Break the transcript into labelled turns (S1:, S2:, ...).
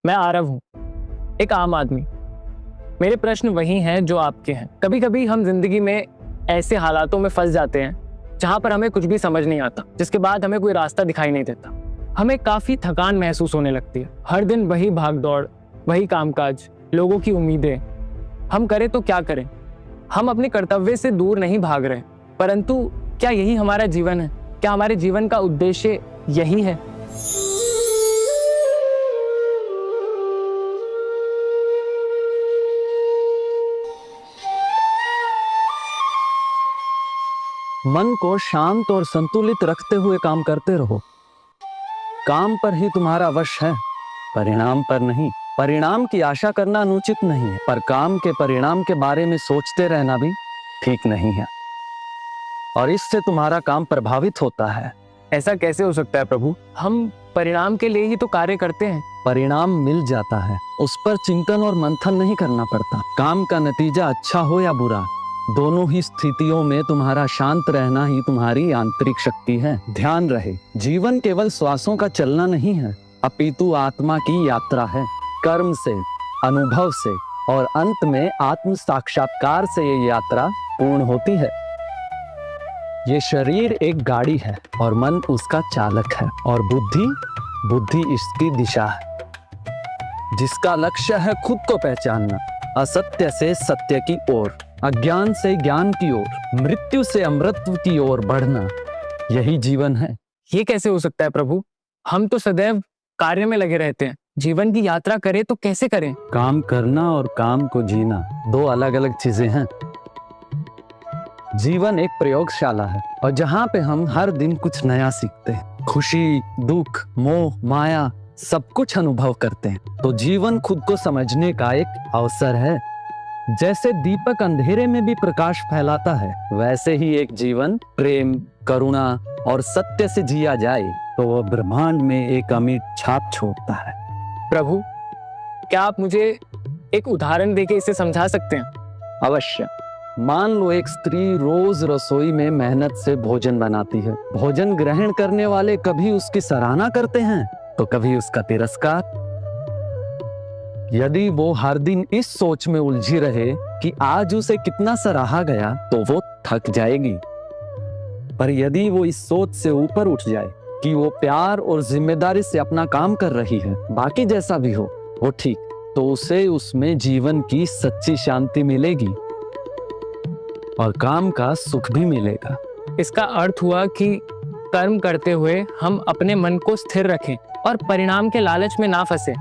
S1: मैं आरव हूँ, एक आम आदमी। मेरे प्रश्न वही हैं जो आपके हैं। कभी कभी हम जिंदगी में ऐसे हालातों में फंस जाते हैं जहाँ पर हमें कुछ भी समझ नहीं आता, जिसके बाद हमें कोई रास्ता दिखाई नहीं देता। हमें काफ़ी थकान महसूस होने लगती है। हर दिन वही भाग दौड़, वही कामकाज, लोगों की उम्मीदें। हम करें तो क्या करें? हम अपने कर्तव्य से दूर नहीं भाग रहे, परंतु क्या यही हमारा जीवन है? क्या हमारे जीवन का उद्देश्य यही है?
S2: मन को शांत और संतुलित रखते हुए काम करते रहो। काम पर ही तुम्हारा वश है, परिणाम पर नहीं। परिणाम की आशा करना अनुचित नहीं है, पर काम के परिणाम के बारे में सोचते रहना भी ठीक नहीं है, और इससे तुम्हारा काम प्रभावित होता है।
S1: ऐसा कैसे हो सकता है प्रभु? हम परिणाम के लिए ही तो कार्य करते हैं।
S2: परिणाम मिल जाता है, उस पर चिंतन और मंथन नहीं करना पड़ता। काम का नतीजा अच्छा हो या बुरा, दोनों ही स्थितियों में तुम्हारा शांत रहना ही तुम्हारी आंतरिक शक्ति है। ध्यान रहे, जीवन केवल श्वासों का चलना नहीं है, अपितु आत्मा की यात्रा है। कर्म से, अनुभव से और अंत में आत्म साक्षात्कार से ये यात्रा पूर्ण होती है। ये शरीर एक गाड़ी है और मन उसका चालक है, और बुद्धि इसकी दिशा है, जिसका लक्ष्य है खुद को पहचानना, असत्य से सत्य की ओर, अज्ञान से ज्ञान की ओर, मृत्यु से अमृतत्व की ओर बढ़ना। यही जीवन है।
S1: ये कैसे हो सकता है प्रभु? हम तो सदैव कार्य में लगे रहते हैं। जीवन की यात्रा करें तो कैसे करें?
S2: काम करना और काम को जीना दो अलग अलग चीजें हैं। जीवन एक प्रयोगशाला है, और जहाँ पे हम हर दिन कुछ नया सीखते हैं, खुशी, दुख, मोह, माया, सब कुछ अनुभव करते हैं। तो जीवन खुद को समझने का एक अवसर है। जैसे दीपक अंधेरे में भी प्रकाश फैलाता है, वैसे ही एक जीवन प्रेम, करुणा और सत्य से जिया जाए तो वह ब्रह्मांड में एक अमिट छाप छोड़ता है।
S1: प्रभु, क्या आप मुझे एक उदाहरण देके इसे समझा सकते हैं?
S2: अवश्य। मान लो एक स्त्री रोज रसोई में मेहनत से भोजन बनाती है। भोजन ग्रहण करने वाले कभी उसकी सराहना करते हैं तो कभी उसका तिरस्कार। यदि वो हर दिन इस सोच में उलझी रहे कि आज उसे कितना सराहा गया, तो वो थक जाएगी। पर यदि वो इस सोच से ऊपर उठ जाए कि वो प्यार और जिम्मेदारी से अपना काम कर रही है, बाकी जैसा भी हो वो ठीक, तो उसे उसमें जीवन की सच्ची शांति मिलेगी और काम का सुख भी मिलेगा।
S1: इसका अर्थ हुआ कि कर्म करते हुए हम अपने मन को स्थिर रखें और परिणाम के लालच में ना फंसे।